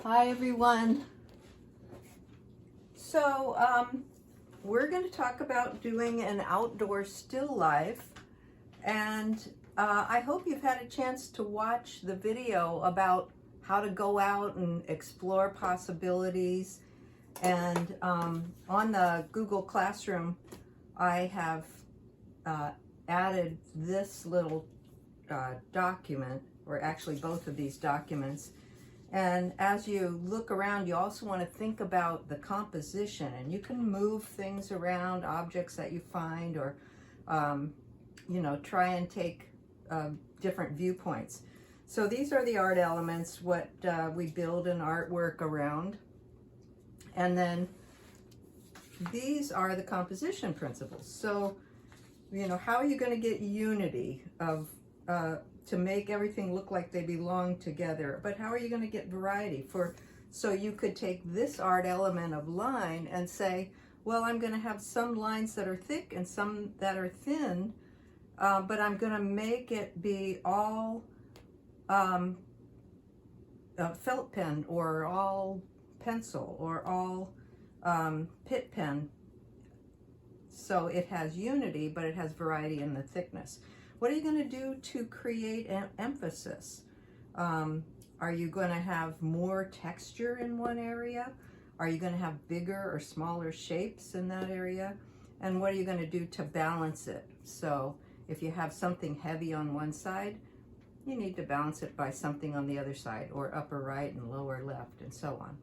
Hi everyone. So we're going to talk about doing an outdoor still life, and I hope you've had a chance to watch the video about how to go out and explore possibilities. And on the Google Classroom I have added this little document, or actually both of these documents. And as you look around, you also want to think about the composition, and you can move things around, objects that you find, or try and take different viewpoints. So these are the art elements, what we build an artwork around. And then these are the composition principles. So, how are you going to get unity of to make everything look like they belong together? But how are you going to get variety? So you could take this art element of line and say, well, I'm going to have some lines that are thick and some that are thin, but I'm going to make it be all felt pen, or all pencil, or all Pitt pen. So it has unity, but it has variety in the thickness. What are you going to do to create an emphasis? Are you going to have more texture in one area? Are you going to have bigger or smaller shapes in that area? And what are you going to do to balance it? So if you have something heavy on one side, you need to balance it by something on the other side, or upper right and lower left, and so on.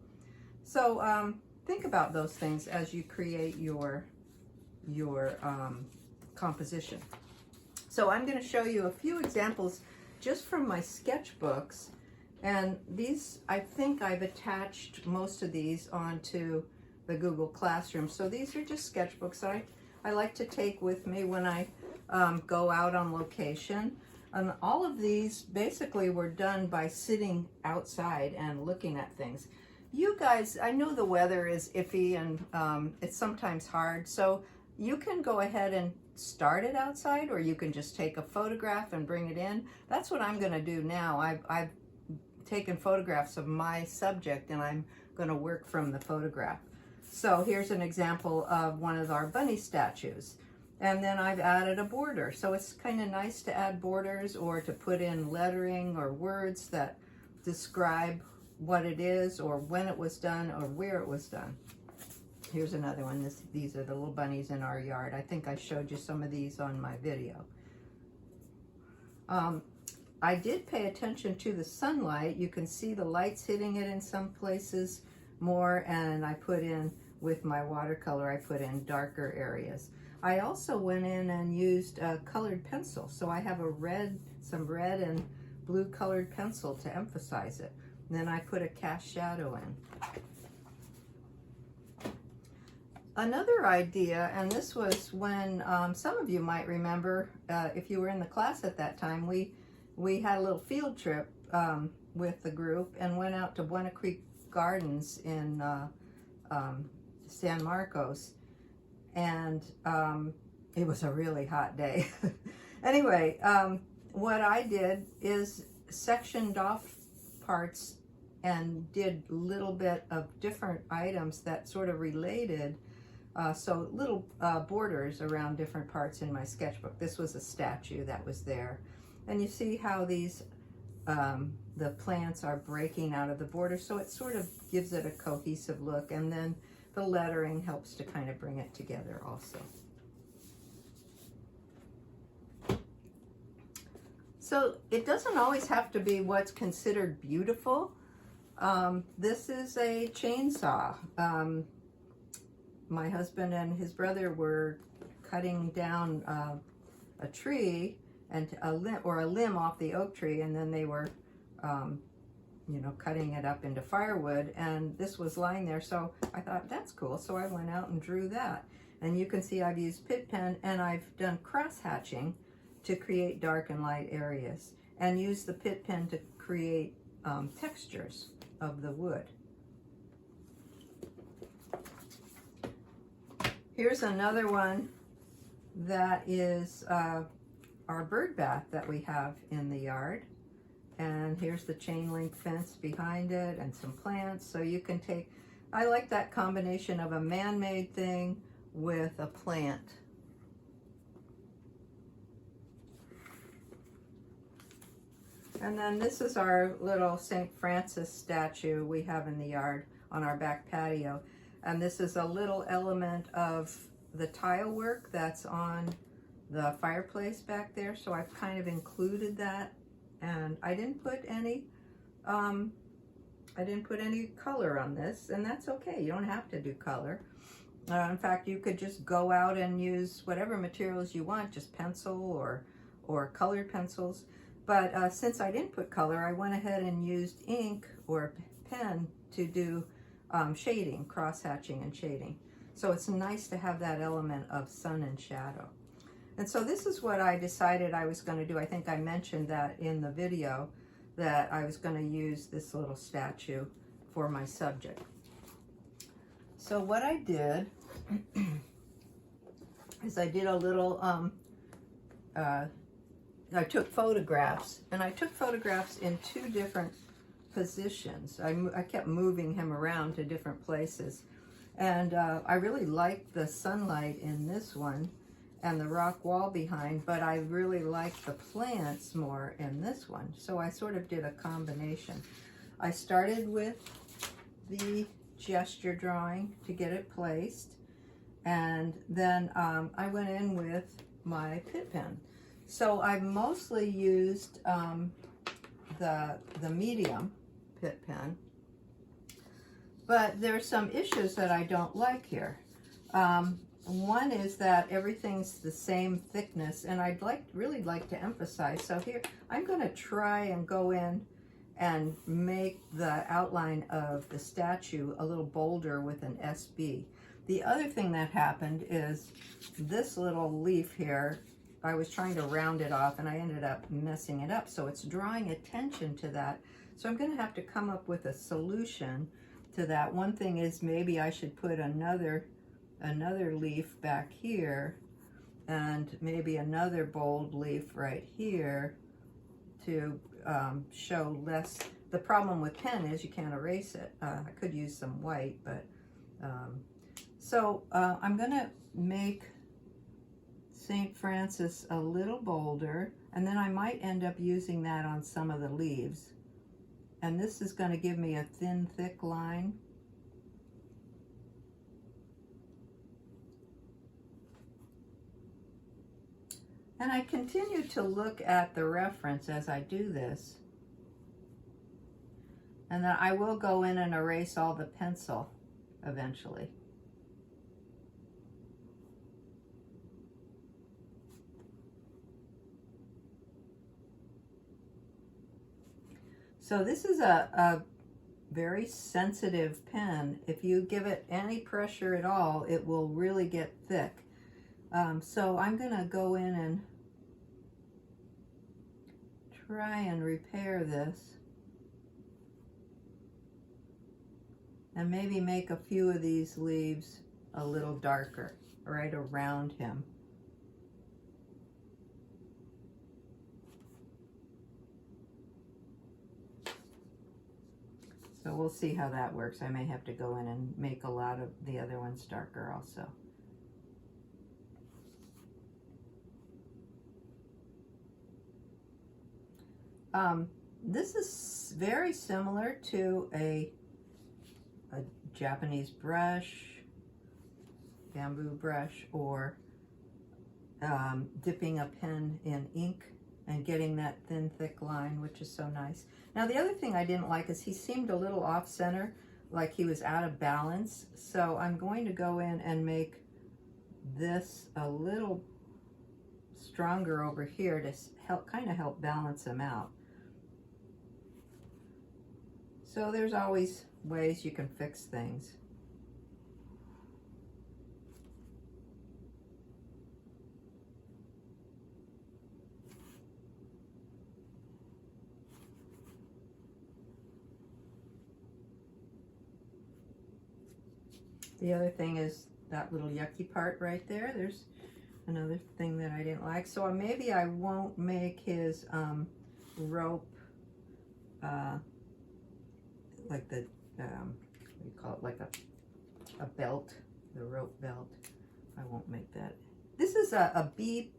So think about those things as you create your composition. So I'm going to show you a few examples just from my sketchbooks, and these, I think I've attached most of these onto the Google Classroom. So these are just sketchbooks I like to take with me when I go out on location. And all of these basically were done by sitting outside and looking at things. You guys, I know the weather is iffy and it's sometimes hard, so you can go ahead and start it outside, or you can just take a photograph and bring it in. That's what I'm going to do now. I've taken photographs of my subject, and I'm going to work from the photograph. So here's an example of one of our bunny statues. And then I've added a border. So it's kind of nice to add borders, or to put in lettering or words that describe what it is, or when it was done, or where it was done. Here's another one. These are the little bunnies in our yard. I think I showed you some of these on my video. I did pay attention to the sunlight. You can see the lights hitting it in some places more, and I put in, with my watercolor, I put in darker areas. I also went in and used a colored pencil. So I have some red and blue colored pencil to emphasize it. And then I put a cast shadow in. Another idea, and this was when some of you might remember, if you were in the class at that time, we had a little field trip with the group and went out to Buena Creek Gardens in San Marcos, and it was a really hot day. Anyway, what I did is sectioned off parts and did a little bit of different items that sort of related. So little borders around different parts in my sketchbook. This was a statue that was there. And you see how these, the plants are breaking out of the border, so it sort of gives it a cohesive look. And then the lettering helps to kind of bring it together also. So it doesn't always have to be what's considered beautiful. This is a chainsaw. My husband and his brother were cutting down a tree and a limb off the oak tree, and then they were cutting it up into firewood, and this was lying there, so I thought that's cool, so I went out and drew that. And you can see I've used Pitt pen, and I've done cross hatching to create dark and light areas, and used the Pitt pen to create textures of the wood. Here's another one that is our bird bath that we have in the yard. And here's the chain link fence behind it and some plants. So you can take, I like that combination of a man-made thing with a plant. And then this is our little St. Francis statue we have in the yard on our back patio. And this is a little element of the tile work that's on the fireplace back there. So I've kind of included that. And I didn't put any color on this, and that's okay. You don't have to do color. In fact, you could just go out and use whatever materials you want, just pencil or colored pencils. But since I didn't put color, I went ahead and used ink or pen to do shading, cross-hatching and shading. So it's nice to have that element of sun and shadow. And so this is what I decided I was going to do. I think I mentioned that in the video, that I was going to use this little statue for my subject. So what I did is I did a little, I took photographs, and I took photographs in 2 different positions. I kept moving him around to different places. And I really liked the sunlight in this one and the rock wall behind, but I really like the plants more in this one. So I sort of did a combination. I started with the gesture drawing to get it placed, and then I went in with my Pitt pen. So I've mostly used the medium Pitt pen, but there's some issues that I don't like here. One is that everything's the same thickness, and I'd really like to emphasize. So here, I'm going to try and go in and make the outline of the statue a little bolder with an SB. The other thing that happened is this little leaf here, I was trying to round it off and I ended up messing it up. So it's drawing attention to that. So I'm going to have to come up with a solution to that. One thing is maybe I should put another leaf back here and maybe another bold leaf right here to show less. The problem with pen is you can't erase it. I could use some white, but I'm gonna make St. Francis a little bolder, and then I might end up using that on some of the leaves. And this is going to give me a thin, thick line. And I continue to look at the reference as I do this. And then I will go in and erase all the pencil eventually. So this is a very sensitive pen. If you give it any pressure at all, it will really get thick. So I'm going to go in and try and repair this. And maybe make a few of these leaves a little darker right around him. So we'll see how that works. I may have to go in and make a lot of the other ones darker also. This is very similar to a Japanese brush, bamboo brush, or dipping a pen in ink and getting that thin, thick line, which is so nice. Now, the other thing I didn't like is he seemed a little off-center, like he was out of balance. So I'm going to go in and make this a little stronger over here to help, kind of help balance him out. So there's always ways you can fix things. The other thing is that little yucky part right there. There's another thing that I didn't like. So maybe I won't make his rope like the, what do you call it, like a belt, the rope belt. I won't make that. This is a B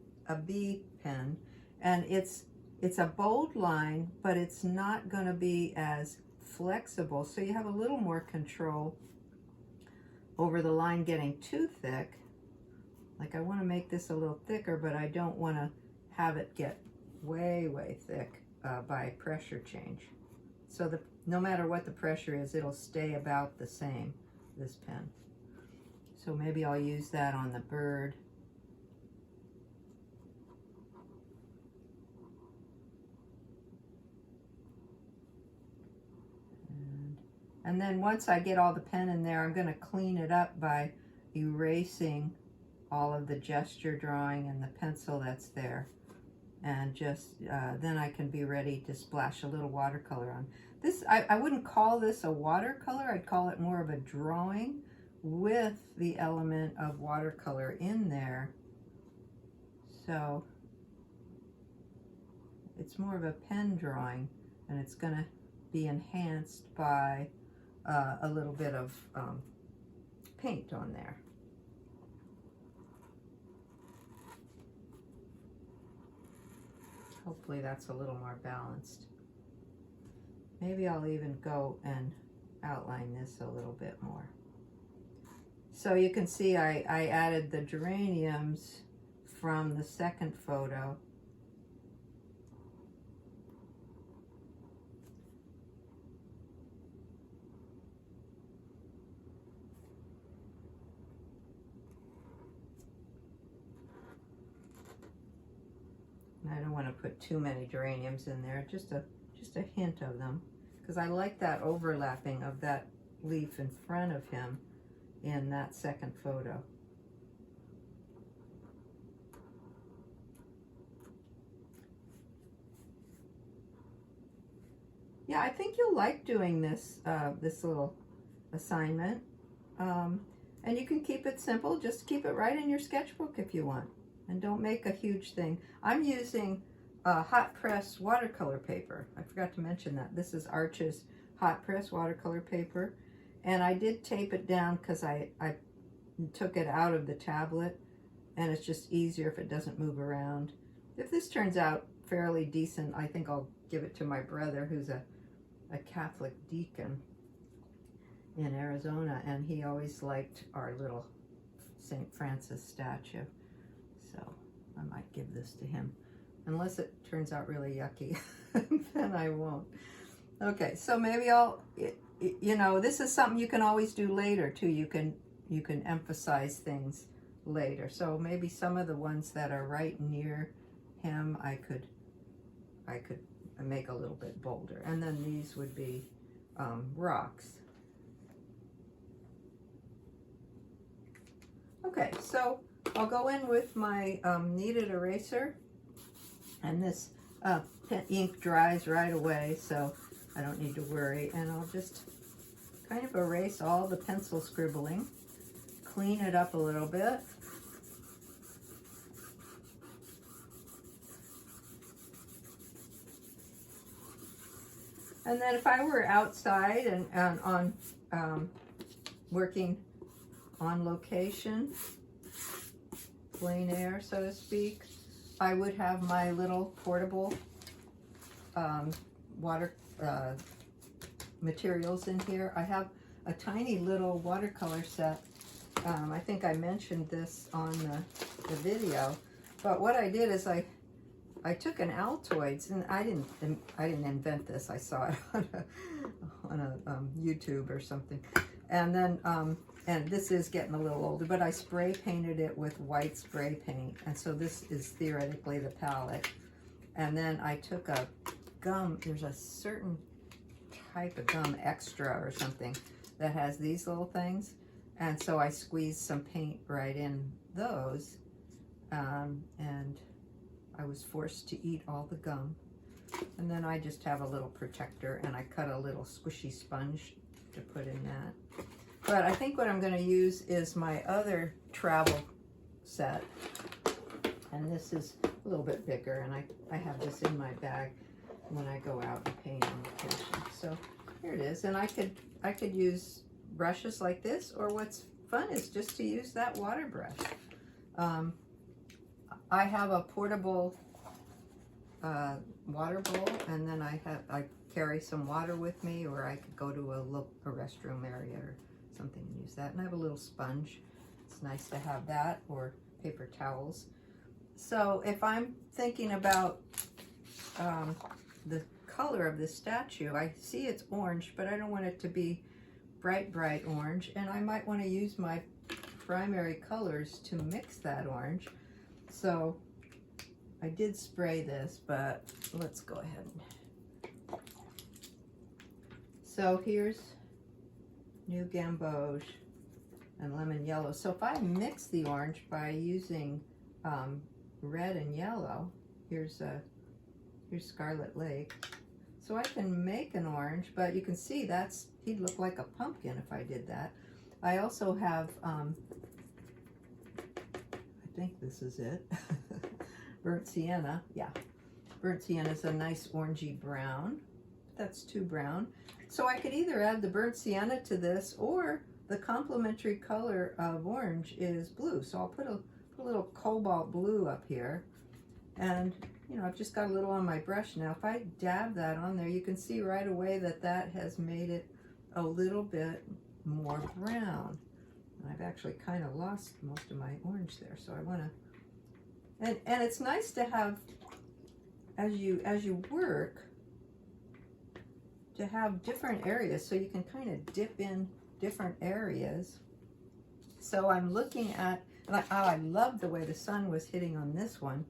pen, and it's a bold line, but it's not going to be as flexible, so you have a little more control over the line getting too thick. Like, I want to make this a little thicker, but I don't want to have it get way thick by pressure change. So no matter what the pressure is, it'll stay about the same, this pen. So maybe I'll use that on the bird. And then once I get all the pen in there, I'm going to clean it up by erasing all of the gesture drawing and the pencil that's there. And just then I can be ready to splash a little watercolor on. This, I wouldn't call this a watercolor, I'd call it more of a drawing with the element of watercolor in there. So it's more of a pen drawing, and it's going to be enhanced by a little bit of paint on there. Hopefully that's a little more balanced. Maybe I'll even go and outline this a little bit more. So you can see I added the geraniums from the second photo. And I don't want to put too many geraniums in there, just a hint of them, because I like that overlapping of that leaf in front of him in that second photo. Yeah, I think you'll like doing this this little assignment, and you can keep it simple. Just keep it right in your sketchbook if you want, and don't make a huge thing. I'm using hot press watercolor paper. I forgot to mention that. This is Arches hot press watercolor paper, and I did tape it down because I took it out of the tablet, and it's just easier if it doesn't move around. If this turns out fairly decent, I think I'll give it to my brother, who's a Catholic deacon in Arizona, and he always liked our little St. Francis statue, so I might give this to him. Unless it turns out really yucky, then I won't. Okay, so maybe I'll, you know, this is something you can always do later too. You can emphasize things later. So maybe some of the ones that are right near him, I could make a little bit bolder. And then these would be rocks. Okay, so I'll go in with my kneaded eraser, and this ink dries right away, so I don't need to worry. And I'll just kind of erase all the pencil scribbling, clean it up a little bit. And then if I were outside and on working on location, plein air, so to speak, I would have my little portable water materials in here. I have a tiny little watercolor set. I think I mentioned this on the video, but what I did is I took an Altoids, and I didn't invent this. I saw it on a YouTube or something, and then and this is getting a little older, but I spray painted it with white spray paint, and so this is theoretically the palette. And then I took a gum. There's a certain type of gum, Extra or something, that has these little things, and so I squeezed some paint right in those, and I was forced to eat all the gum. And then I just have a little protector, and I cut a little squishy sponge to put in that. But I think what I'm going to use is my other travel set, and this is a little bit bigger, and I have this in my bag. when I go out and paint on location. So here it is, and I could use brushes like this, or what's fun is just to use that water brush. I have a portable water bowl, and then I carry some water with me, or I could go to a restroom area or something and use that. And I have a little sponge. It's nice to have that, or paper towels. So if I'm thinking about the color of this statue, I see it's orange, but I don't want it to be bright orange, and I might want to use my primary colors to mix that orange. So I did spray this, but let's go ahead. So here's New Gamboge and lemon yellow. So if I mix the orange by using red and yellow, here's Scarlet Lake. So I can make an orange, but you can see he'd look like a pumpkin if I did that. I also have, I think this is it, burnt sienna. Yeah, burnt sienna is a nice orangey brown. That's too brown. So I could either add the burnt sienna to this, or the complementary color of orange is blue. So I'll put a little cobalt blue up here. And, you know, I've just got a little on my brush now. If I dab that on there, you can see right away that that has made it a little bit more brown. And I've actually kind of lost most of my orange there, so I want to... And it's nice to have, as you work, to have different areas, so you can kind of dip in different areas. So I'm looking at, I love the way the sun was hitting on this one.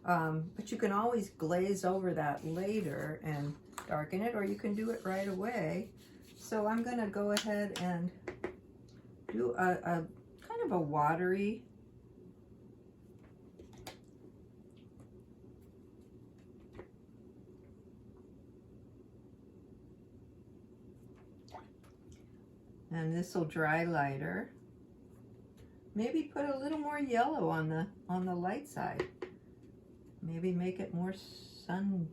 But you can always glaze over that later and darken it, or you can do it right away. So I'm going to go ahead and do a kind of a watery and this will dry lighter. Maybe put a little more yellow on the light side. Maybe make it more sun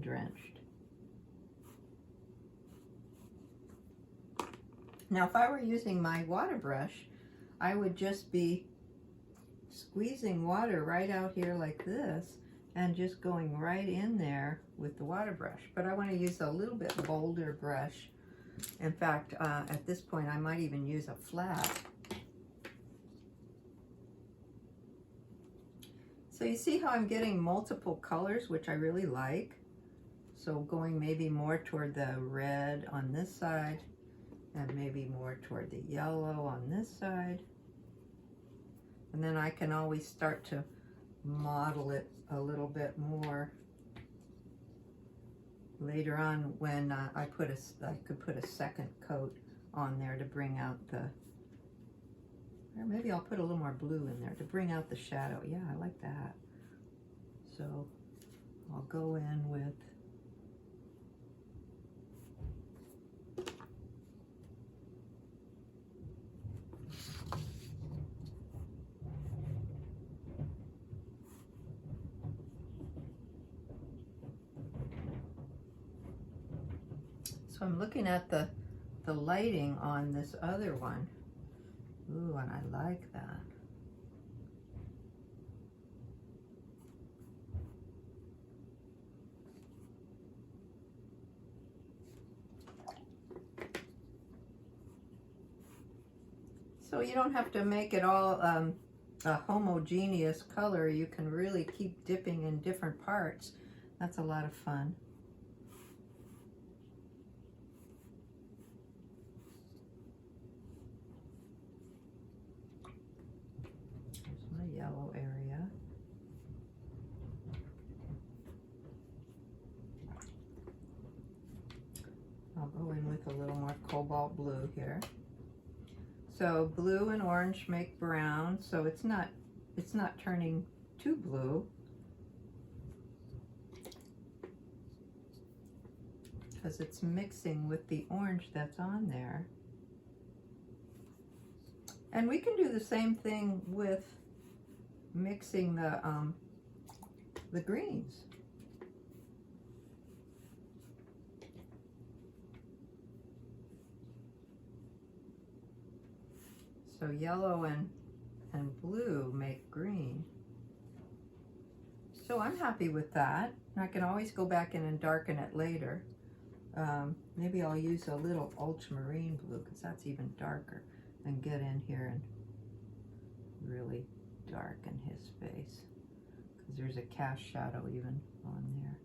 drenched. Now, if I were using my water brush, I would just be squeezing water right out here like this and just going right in there with the water brush. But I want to use a little bit bolder brush. In fact, at this point, I might even use a flat. So you see how I'm getting multiple colors, which I really like. So going maybe more toward the red on this side, and maybe more toward the yellow on this side. And then I can always start to model it a little bit more later on when I could put a second coat on there to bring out the, or maybe I'll put a little more blue in there to bring out the shadow. Yeah, I like that. So I'll go in with so I'm looking at the lighting on this other one. Ooh, and I like that. So you don't have to make it all a homogeneous color. You can really keep dipping in different parts. That's a lot of fun. There's my yellow area. I'll go in with a little more cobalt blue here. So blue and orange make brown, so it's not turning too blue. Because it's mixing with the orange that's on there. And we can do the same thing with mixing the greens. So yellow and blue make green. So I'm happy with that. I can always go back in and darken it later. Maybe I'll use a little ultramarine blue because that's even darker, and get in here and really darken his face because there's a cast shadow even on there.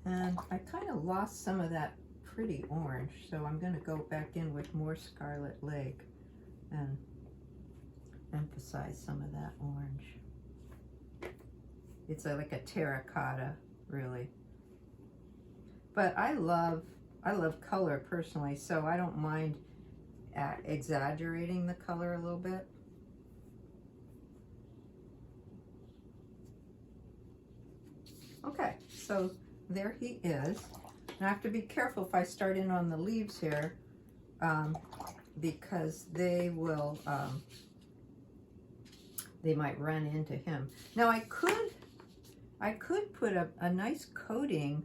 And I kind of lost some of that pretty orange, so I'm going to go back in with more Scarlet Lake and emphasize some of that orange. It's like a terracotta, really. But I love color personally, so I don't mind exaggerating the color a little bit. Okay, so there he is. And I have to be careful if I start in on the leaves here, because they will, they might run into him. Now I could put a nice coating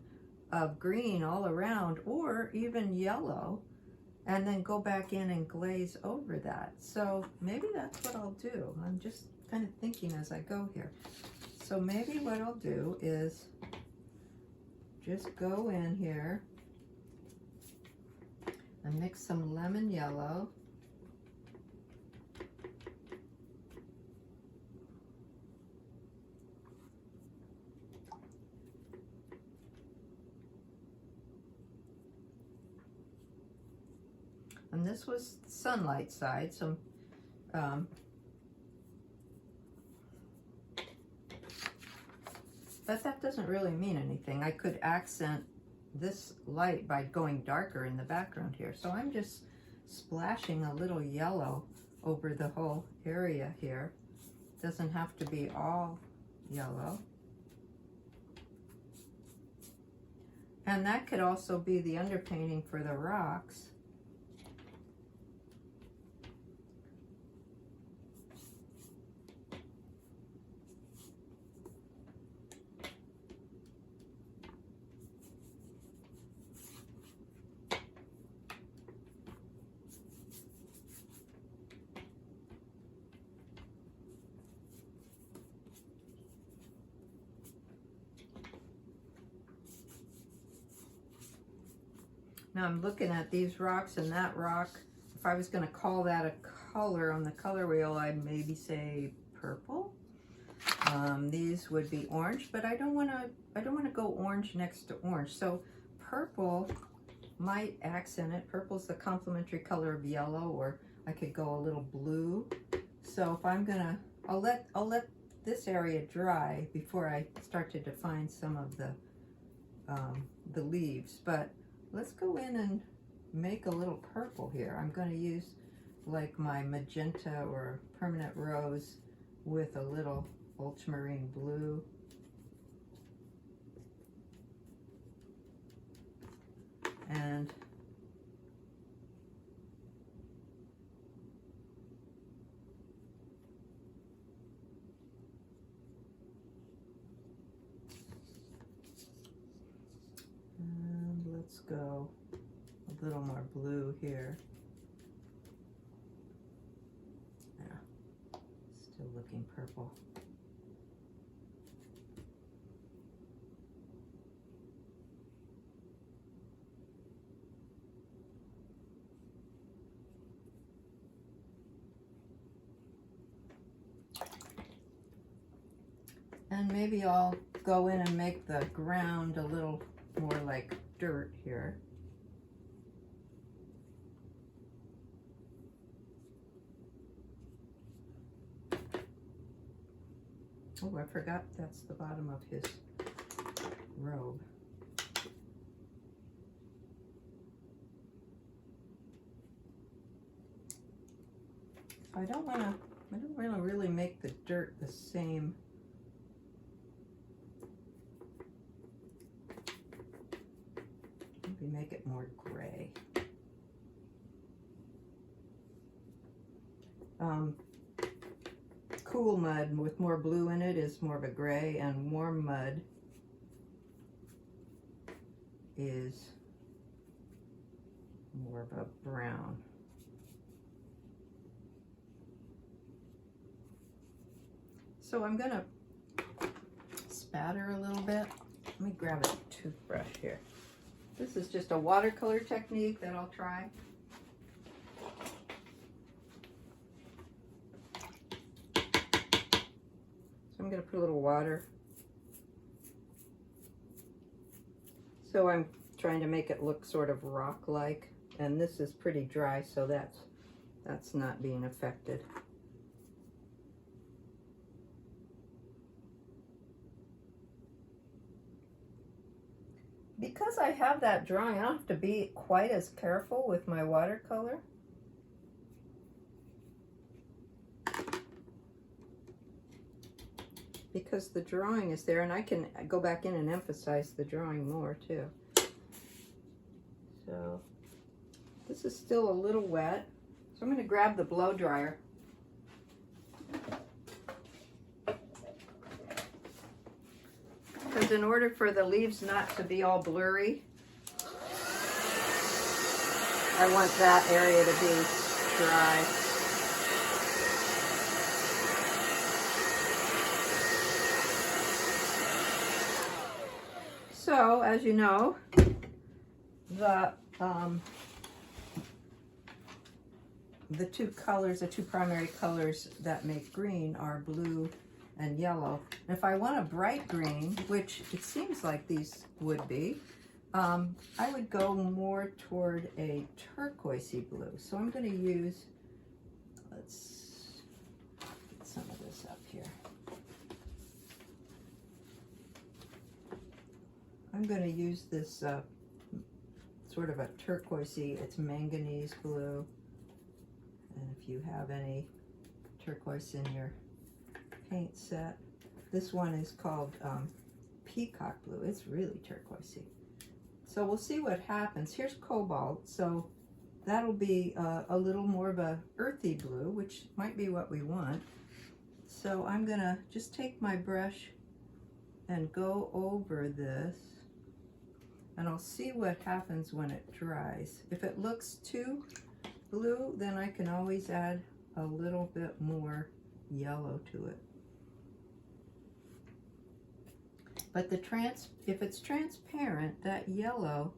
of green all around, or even yellow, and then go back in and glaze over that. So maybe that's what I'll do. I'm just kind of thinking as I go here. So maybe what I'll do is just go in here and mix some lemon yellow. And this was the sunlight side, so but that doesn't really mean anything. I could accent this light by going darker in the background here. So I'm just splashing a little yellow over the whole area here. Doesn't have to be all yellow. And that could also be the underpainting for the rocks. Now I'm looking at these rocks and that rock. If I was going to call that a color on the color wheel, I'd maybe say purple. These would be orange, but I don't want to go orange next to orange. So purple might accent it. Purple's the complementary color of yellow, or I could go a little blue. So if I'm gonna, I'll let this area dry before I start to define some of the leaves. But let's go in and make a little purple here. I'm going to use like my magenta or permanent rose with a little ultramarine blue. And let's go a little more blue here. Yeah, still looking purple. And maybe I'll go in and make the ground a little more like dirt here. Oh, I forgot that's the bottom of his robe. I don't want to really make the dirt the same. Maybe make it more gray. cool mud with more blue in it is more of a gray, and warm mud is more of a brown. So I'm gonna spatter a little bit. Let me grab a toothbrush here. This is just a watercolor technique that I'll try. So I'm gonna put a little water. So I'm trying to make it look sort of rock-like, and this is pretty dry, so that's not being affected. Because I have that drawing, I don't have to be quite as careful with my watercolor. Because the drawing is there, and I can go back in and emphasize the drawing more too. So this is still a little wet, so I'm going to grab the blow dryer. Because in order for the leaves not to be all blurry, I want that area to be dry. So, as you know, the two primary colors that make green are blue and yellow. And if I want a bright green, which it seems like these would be, I would go more toward a turquoisey blue. So I'm going to use, let's get some of this up here. I'm going to use this sort of a turquoisey, it's manganese blue. And if you have any turquoise in your paint set, this one is called peacock blue. It's really turquoisey. So we'll see what happens. Here's cobalt, so that'll be a little more of a earthy blue, which might be what we want. So I'm gonna just take my brush and go over this, and I'll see what happens when it dries. If it looks too blue, then I can always add a little bit more yellow to it. But if it's transparent, that yellow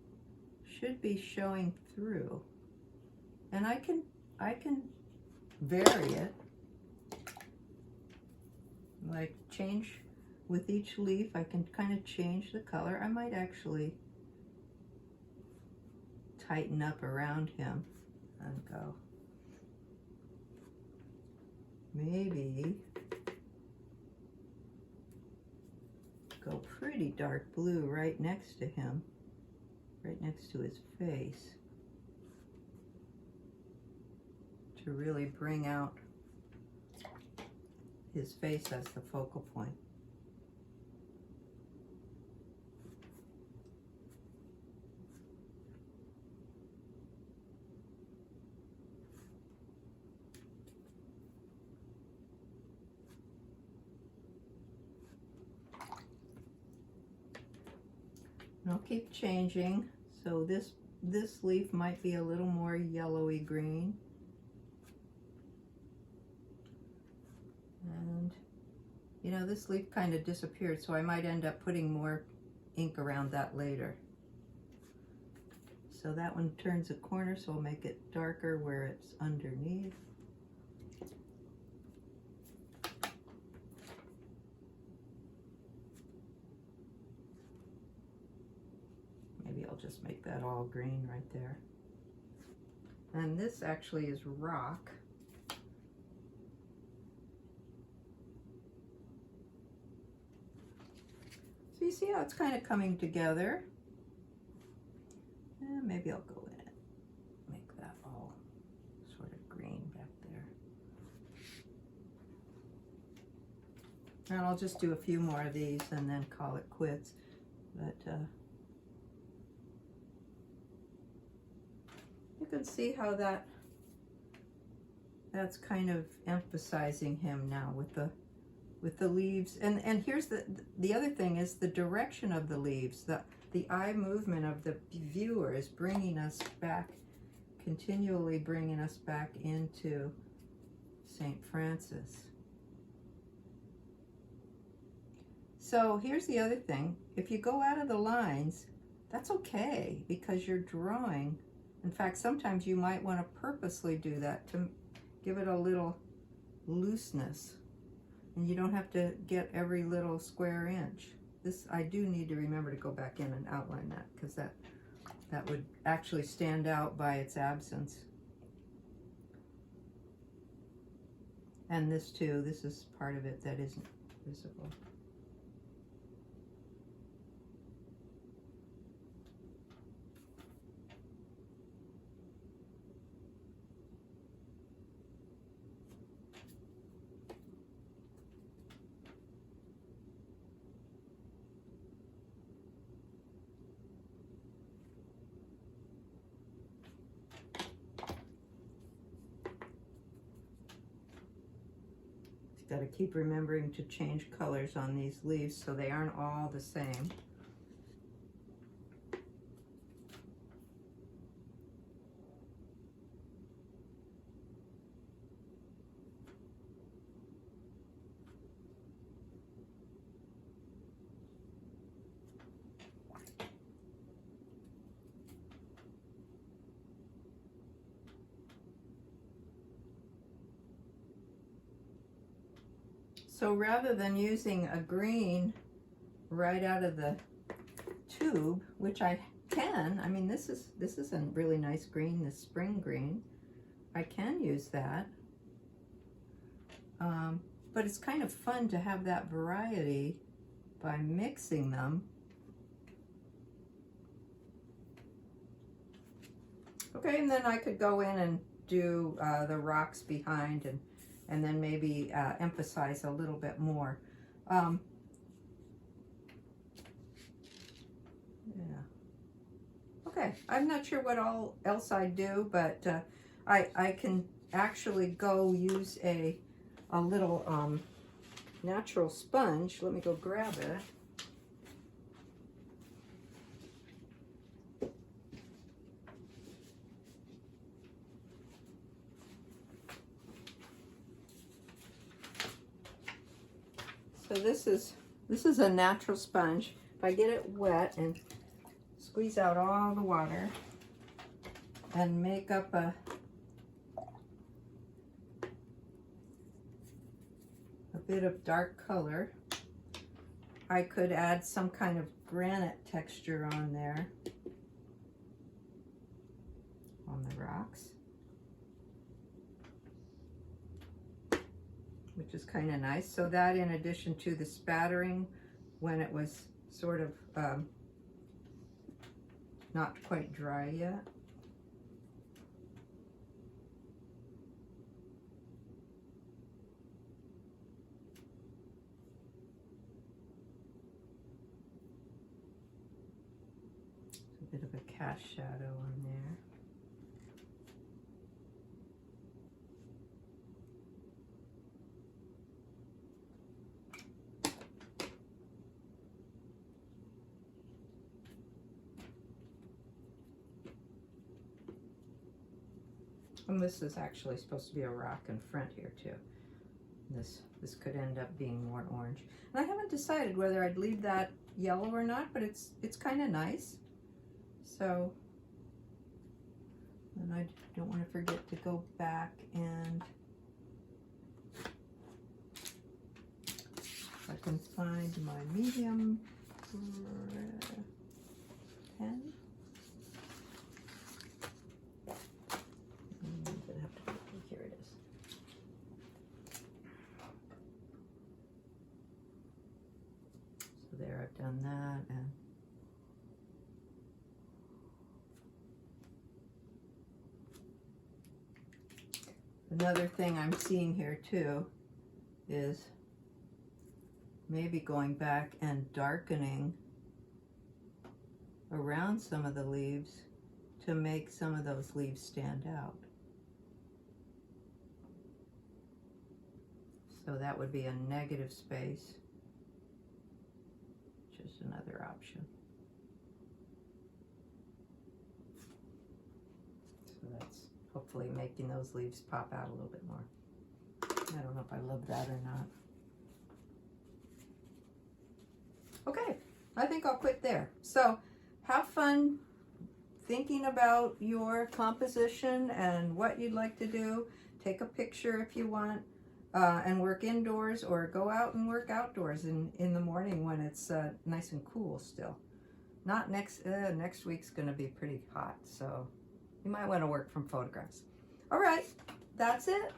should be showing through. And I can vary it, like change with each leaf. I can kind of change the color. I might actually tighten up around him and go maybe go pretty dark blue right next to him, right next to his face, to really bring out his face as the focal point. And I'll keep changing. So this leaf might be a little more yellowy green. And you know, this leaf kind of disappeared, so I might end up putting more ink around that later. So that one turns a corner, so I'll make it darker where it's underneath. Maybe I'll just make that all green right there. And this actually is rock. So you see how it's kind of coming together? And maybe I'll go in and make that all sort of green back there. And I'll just do a few more of these and then call it quits. But you can see how that that's kind of emphasizing him now with the leaves. And here's the other thing is the direction of the leaves. The eye movement of the viewer is bringing us back, continually bringing us back into St. Francis. So here's the other thing. If you go out of the lines, that's okay, because you're drawing. In fact, sometimes you might want to purposely do that to give it a little looseness. And you don't have to get every little square inch. This, I do need to remember to go back in and outline that, because that would actually stand out by its absence. And this too, this is part of it that isn't visible. Got to keep remembering to change colors on these leaves so they aren't all the same. So rather than using a green right out of the tube, which I can, I mean, this is a really nice green, this spring green. I can use that. But it's kind of fun to have that variety by mixing them. Okay, and then I could go in and do the rocks behind and then maybe emphasize a little bit more. Yeah. Okay, I'm not sure what else I do, but I can actually go use a little natural sponge. Let me go grab it. So this is a natural sponge. If I get it wet and squeeze out all the water and make up a bit of dark color, I could add some kind of granite texture on there, on the rocks, which is kind of nice. So that, in addition to the spattering when it was sort of not quite dry yet. A bit of a cast shadow on there. And this is actually supposed to be a rock in front here too. This could end up being more orange. And I haven't decided whether I'd leave that yellow or not, but it's kind of nice. So, and I don't want to forget to go back and if I can find my medium pen. Here it is. So there, I've done that, and another thing I'm seeing here too is maybe going back and darkening around some of the leaves to make some of those leaves stand out. So that would be a negative space, which is another option. So that's hopefully making those leaves pop out a little bit more. I don't know if I love that or not. Okay, I think I'll quit there. So have fun thinking about your composition and what you'd like to do. Take a picture if you want, and work indoors, or go out and work outdoors in the morning when it's nice and cool still. Not next week's gonna be pretty hot, so you might want to work from photographs. All right, that's it.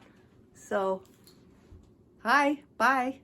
So, hi, bye.